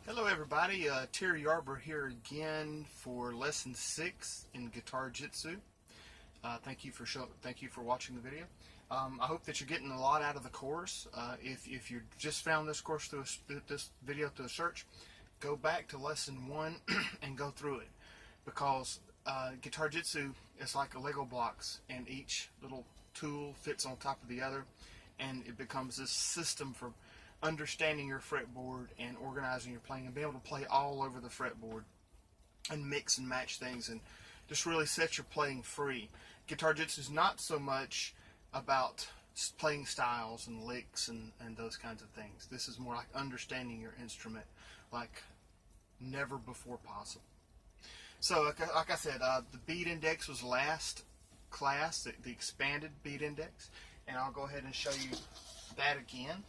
Hello everybody, Terry Arbor here again for lesson 6 in Guitarjitsu. Thank you for watching the video. I hope that you're getting a lot out of the course. If you just found this course through this video through a search, go back to lesson 1 and go through it, because Guitarjitsu is like a Lego blocks, and each little tool fits on top of the other, and it becomes this system for understanding your fretboard and organizing your playing and being able to play all over the fretboard and mix and match things and just really set your playing free. Guitarjitsu is not so much about playing styles and licks and those kinds of things. This is more like understanding your instrument like never before possible. So like I said, the beat index was last class, the expanded beat index, and I'll go ahead and show you that again.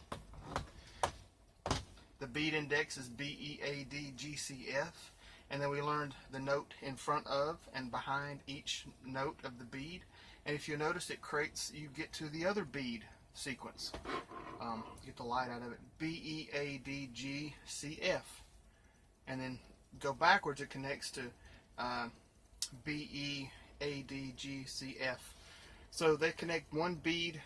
The beat index is B-E-A-D-G-C-F, and then we learned the note in front of and behind each note of the bead. And if you notice, it creates, you get to the other bead sequence. Get the light out of it. B-E-A-D-G-C-F, and then go backwards, it connects to B-E-A-D-G-C-F. So they connect one bead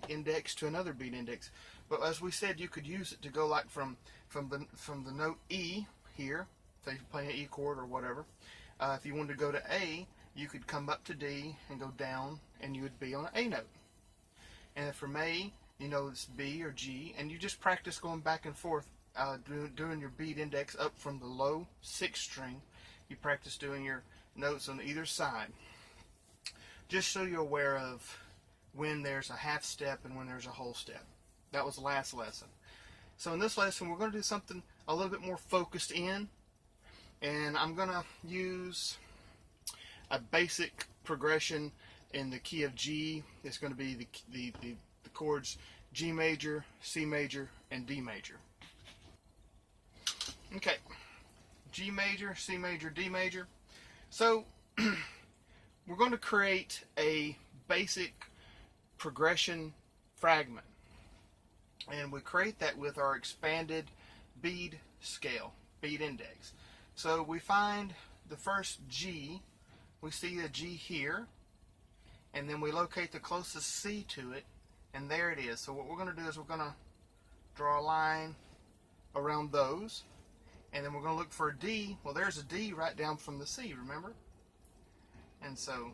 index to another bead index. But as we said, you could use it to go like from the note E here, say you're playing an E chord or whatever. If you wanted to go to A, you could come up to D and go down, and you would be on an A note. And if from A, you know it's B or G, and you just practice going back and forth, doing your beat index up from the low 6th string. You practice doing your notes on either side, just so you're aware of when there's a half step and when there's a whole step. That was the last lesson. So in this lesson, we're going to do something a little bit more focused in, and I'm going to use a basic progression in the key of G. It's going to be the chords G major, C major, and D major. Okay, G major, C major, D major. So we're going to create a basic progression fragment, and we create that with our expanded bead scale, bead index. So we find the first G, we see a G here, and then we locate the closest C to it, and there it is. So what we're going to do is we're going to draw a line around those, and then we're going to look for a D. Well, there's a D right down from the C, remember? And so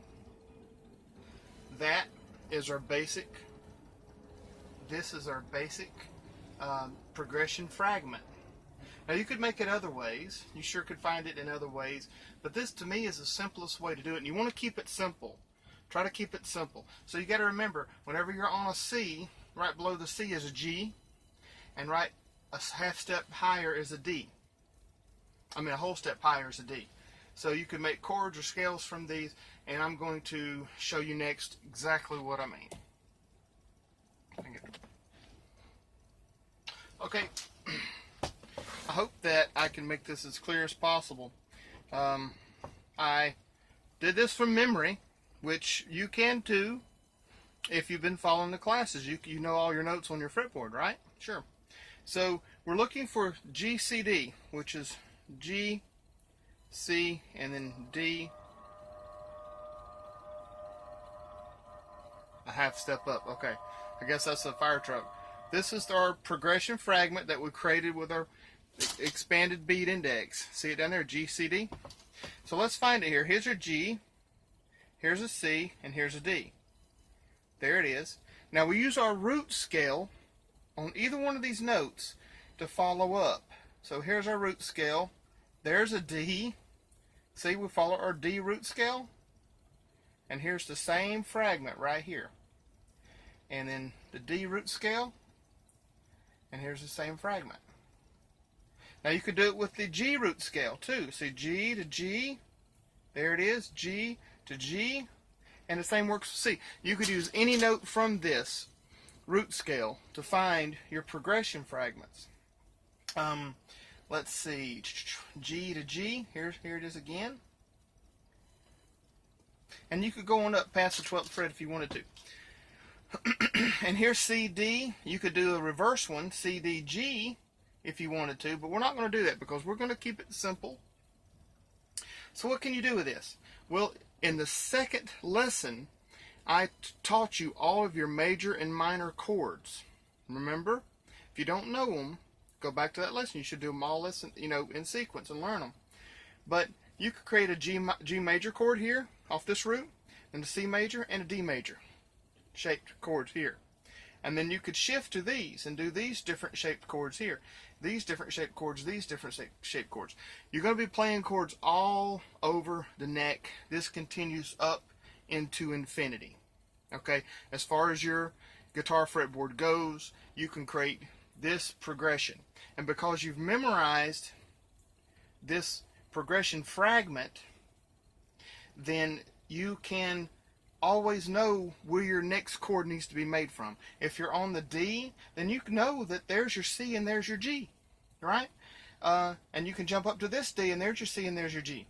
that is our basic, this is our basic progression fragment. Now you could make it other ways, you sure could find it in other ways, but this to me is the simplest way to do it, and you want to keep it simple. Try to keep it simple. So you got to remember, whenever you're on a C, right below the C is a G, and right a half step higher is a D. I mean a whole step higher is a D. So you can make chords or scales from these, and I'm going to show you next exactly what I mean. Okay, I hope that I can make this as clear as possible. I did this from memory, which you can too if you've been following the classes. You know all your notes on your fretboard, right? Sure. So we're looking for G, C, D, which is G, C, and then D, a half step up. Okay, I guess that's a fire truck. This is our progression fragment that we created with our expanded beat index. See it down there, G, C, D? So let's find it here. Here's your G, here's a C, and here's a D. There it is. Now we use our root scale on either one of these notes to follow up. So here's our root scale. There's a D. See, we follow our D root scale. And here's the same fragment right here. And then the D root scale. And here's the same fragment. Now you could do it with the G root scale too. See, G to G. There it is. G to G. And the same works with C. You could use any note from this root scale to find your progression fragments. Let's see, G to G, here it is again. And you could go on up past the 12th fret if you wanted to. And here's C, D. You could do a reverse one, C, D, G, if you wanted to, but we're not going to do that because we're going to keep it simple. So what can you do with this? Well, in the second lesson, I taught you all of your major and minor chords. Remember? If you don't know them, go back to that lesson. You should do them all in sequence and learn them. But you could create a G major chord here off this root, and a C major and a D major shaped chords here. And then you could shift to these and do these different shaped chords here. These different shaped chords, these different shaped chords. You're going to be playing chords all over the neck. This continues up into infinity. Okay, as far as your guitar fretboard goes, you can create this progression. And because you've memorized this progression fragment, then you can always know where your next chord needs to be made from. If you're on the D, then you know that there's your C and there's your G, right? And you can jump up to this D and there's your C and there's your G.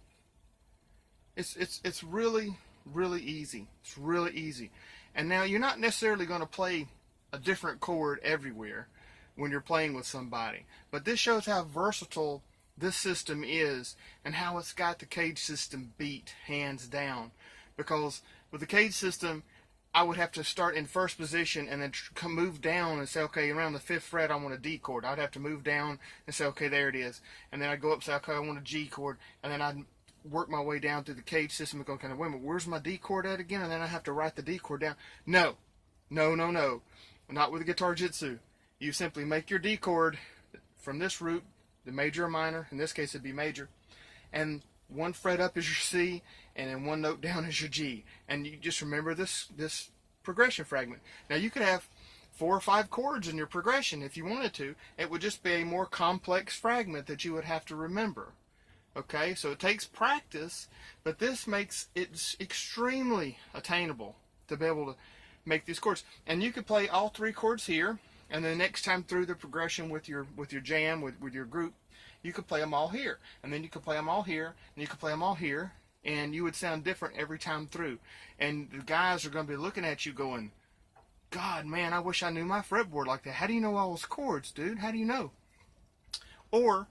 It's really easy. It's really easy. And now you're not necessarily going to play a different chord everywhere when you're playing with somebody, but this shows how versatile this system is and how it's got the cage system beat hands down. Because with the cage system, I would have to start in first position and then move down and say, okay, around the 5th fret, I want a D chord. I'd have to move down and say, okay, there it is. And then I'd go up and say, okay, I want a G chord. And then I'd work my way down through the cage system and go, kind of, wait a minute, where's my D chord at again? And then I have to write the D chord down. No. Not with Guitarjitsu. You simply make your D chord from this root, the major or minor. In this case, it'd be major. And one fret up is your C, and then one note down is your G. And you just remember this progression fragment. Now you could have 4 or 5 chords in your progression if you wanted to. It would just be a more complex fragment that you would have to remember. Okay, so it takes practice, but this makes it extremely attainable to be able to make these chords. And you could play all 3 chords here, and then the next time through the progression with your jam, with your group, you could play them all here, and then you could play them all here, and you could play them all here, and you would sound different every time through. And the guys are going to be looking at you going, God, man, I wish I knew my fretboard like that. How do you know all those chords, dude? How do you know? Or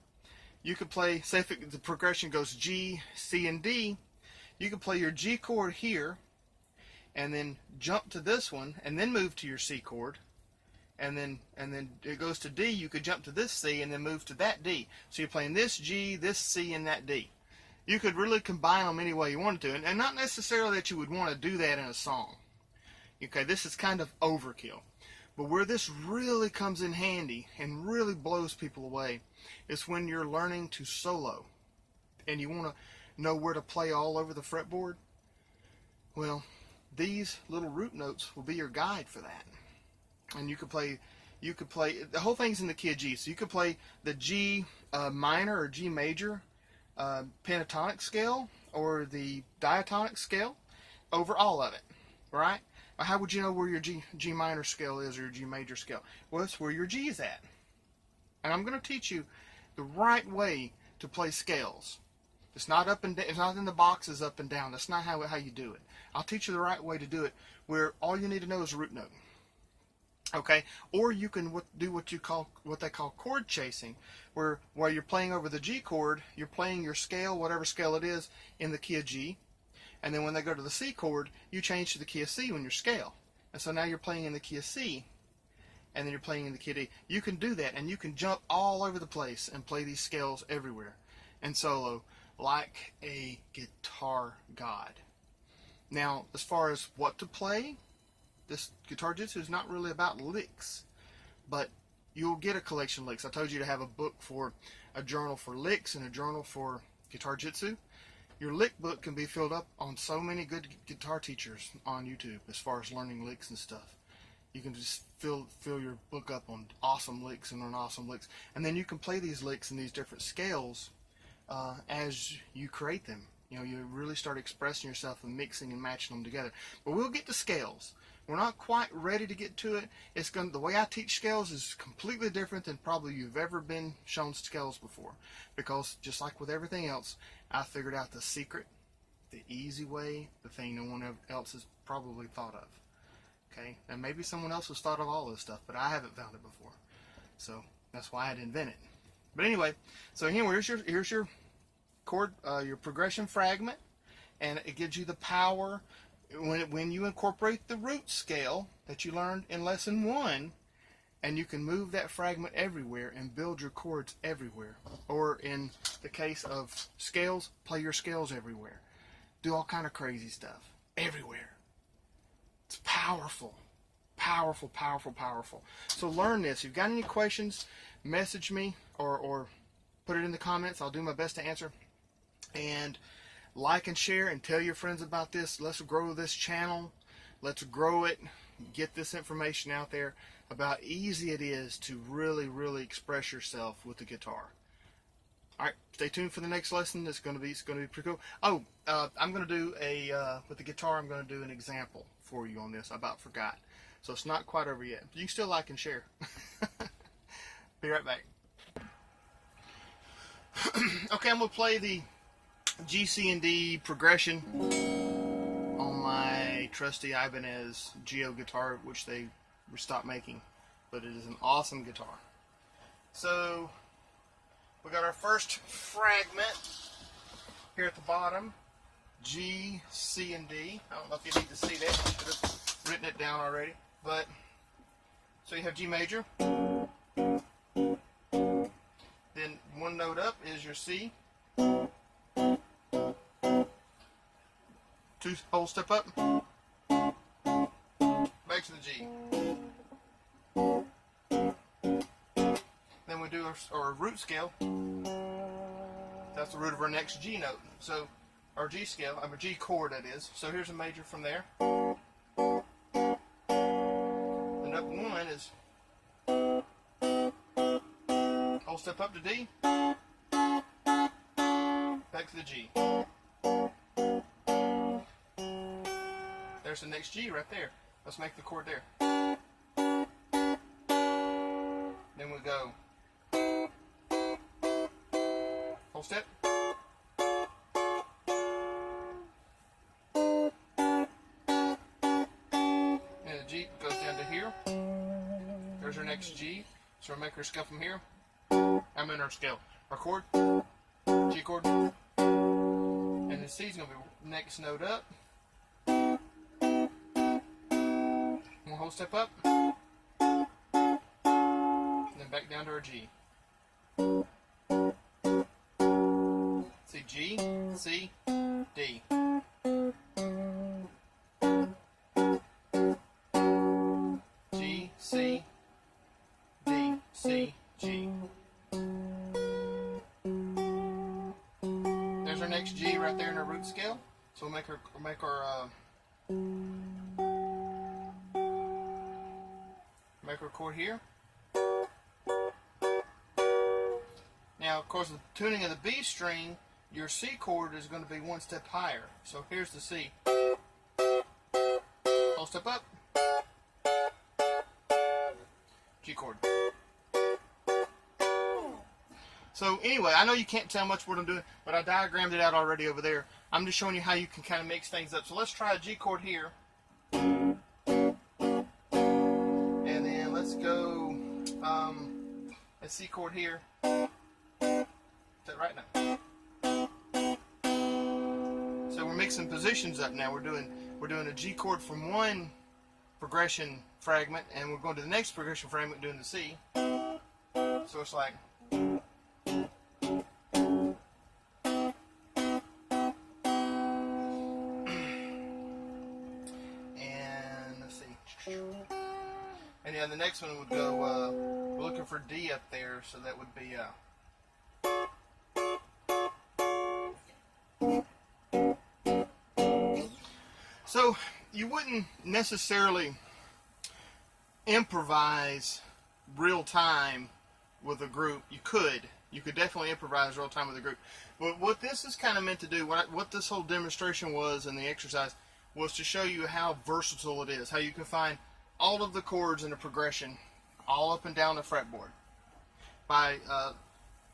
you could play, say if the progression goes G, C, and D, you could play your G chord here, and then jump to this one, and then move to your C chord. And then it goes to D, you could jump to this C and then move to that D. So you're playing this G, this C, and that D. You could really combine them any way you wanted to, and not necessarily that you would want to do that in a song. Okay, this is kind of overkill. But where this really comes in handy and really blows people away is when you're learning to solo and you want to know where to play all over the fretboard. Well, these little root notes will be your guide for that. And you could play, the whole thing's in the key of G. So you could play the G minor or G major pentatonic scale or the diatonic scale over all of it, right? How would you know where your G minor scale is or your G major scale? Well, it's where your G is at. And I'm going to teach you the right way to play scales. It's not up and down, it's not in the boxes up and down. That's not how you do it. I'll teach you the right way to do it, where all you need to know is a root note. Okay, or you can do what they call chord chasing, where while you're playing over the G chord, you're playing your scale, whatever scale it is, in the key of G, and then when they go to the C chord, you change to the key of C when your scale, and so now you're playing in the key of C, and then you're playing in the key of D. You can do that, and you can jump all over the place and play these scales everywhere, and solo like a guitar god. Now, as far as what to play, this Guitarjitsu is not really about licks, but you'll get a collection of licks. I told you to have a book for a journal for licks and a journal for Guitarjitsu. Your lick book can be filled up on so many good guitar teachers on YouTube as far as learning licks and stuff. You can just fill your book up on awesome licks and on awesome licks. And then you can play these licks in these different scales as you create them. You know, you really start expressing yourself and mixing and matching them together. But we'll get to scales. We're not quite ready to get to it. The way I teach scales is completely different than probably you've ever been shown scales before. Because just like with everything else, I figured out the secret, the easy way, the thing no one else has probably thought of. Okay? And maybe someone else has thought of all this stuff, but I haven't found it before. So that's why I had to invent it. But anyway, so here, here's your chord, your progression fragment, and it gives you the power when you incorporate the root scale that you learned in lesson 1, and you can move that fragment everywhere and build your chords everywhere. Or in the case of scales, play your scales everywhere. Do all kind of crazy stuff everywhere. It's powerful. Powerful, powerful, powerful. So learn this. If you've got any questions, message me or put it in the comments. I'll do my best to answer. And like and share and tell your friends about this. Let's grow this channel. Let's grow it. Get this information out there about how easy it is to really, really express yourself with the guitar. All right, stay tuned for the next lesson. It's going to be pretty cool. Oh, I'm going to do with the guitar. I'm going to do an example for you on this. I about forgot. So it's not quite over yet. You can still like and share. Be right back. Okay, I'm going to play the G, C, and D progression on my trusty Ibanez Geo guitar, which they stopped making. But it is an awesome guitar. So we got our first fragment here at the bottom. G, C, and D. I don't know if you need to see that. I should have written it down already. But so you have G major. Then one note up is your C. 2 whole step up. Back to the G. Then we do our root scale. That's the root of our next G note. So our G scale, our G chord that is. So here's a major from there. The note 1 is whole step up to D. Back to the G. There's the next G right there. Let's make the chord there. Then we go whole step. And the G goes down to here. There's our next G. So we'll make our scale from here. I'm in our scale. Our chord, G chord. And the C is going to be next note up. One whole step up. And then back down to our G. See, G, C, D. G, C, D, C, G. There's our next G right there in our root scale. So we'll make our chord here. Now, of course, the tuning of the B string, your C chord is going to be one step higher. So here's the C. Whole step up. G chord. So anyway, I know you can't tell much what I'm doing, but I diagrammed it out already over there. I'm just showing you how you can kind of mix things up. So let's try a G chord here. And then let's go a C chord here. Is that right now? So we're mixing positions up now. We're doing a G chord from one progression fragment, and we're going to the next progression fragment doing the C. So it's like. And yeah, the next one would go, we're looking for D up there, so that would be, so you wouldn't necessarily improvise real time with a group. You could definitely improvise real time with a group. But what this is kind of meant to do, what this whole demonstration was and the exercise, was to show you how versatile it is, how you can find all of the chords in a progression all up and down the fretboard by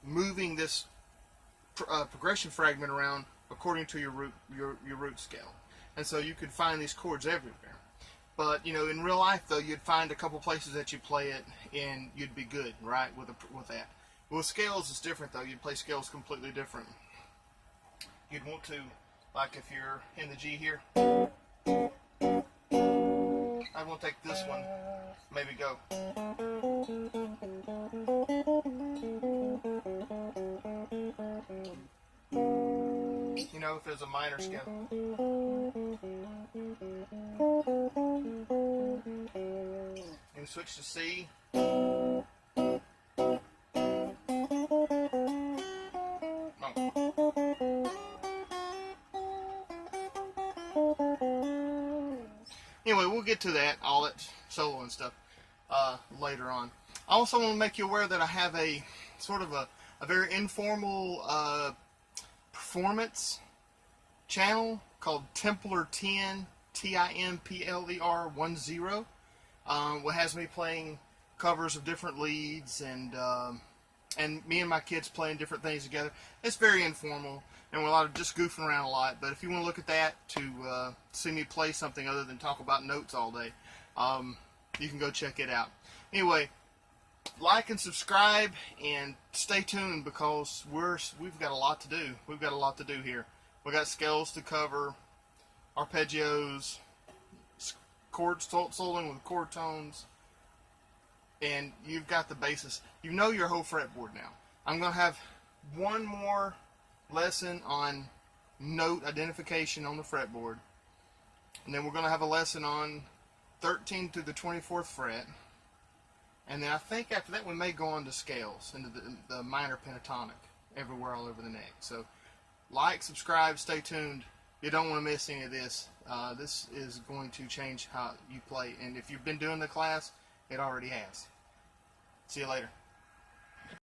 moving this progression fragment around according to your root scale. And so you could find these chords everywhere. But you know, in real life though, you'd find a couple places that you play it and you'd be good, right, with that. Well, scales is different though. You'd play scales completely different. You'd want to, like if you're in the G here, I want to take this one, maybe go. You know, if there's a minor scale. And switch to C. Anyway, we'll get to that, all that solo and stuff, later on. I also want to make you aware that I have a sort of a very informal performance channel called Templar 10, Timpler 10, what has me playing covers of different leads and me and my kids playing different things together. It's very informal and we're a lot of just goofing around a lot. But if you want to look at that to see me play something other than talk about notes all day, you can go check it out. Anyway, like and subscribe and stay tuned because we've got a lot to do. We've got a lot to do here. We got scales to cover, arpeggios, chords, soloing with chord tones, and you've got the basis. You know your whole fretboard now. I'm going to have one more lesson on note identification on the fretboard, and then we're going to have a lesson on 13 to the 24th fret, and then I think after that we may go on to scales, into the minor pentatonic, everywhere all over the neck. So like, subscribe, stay tuned. You don't want to miss any of this. This is going to change how you play, and if you've been doing the class, it already has. See you later.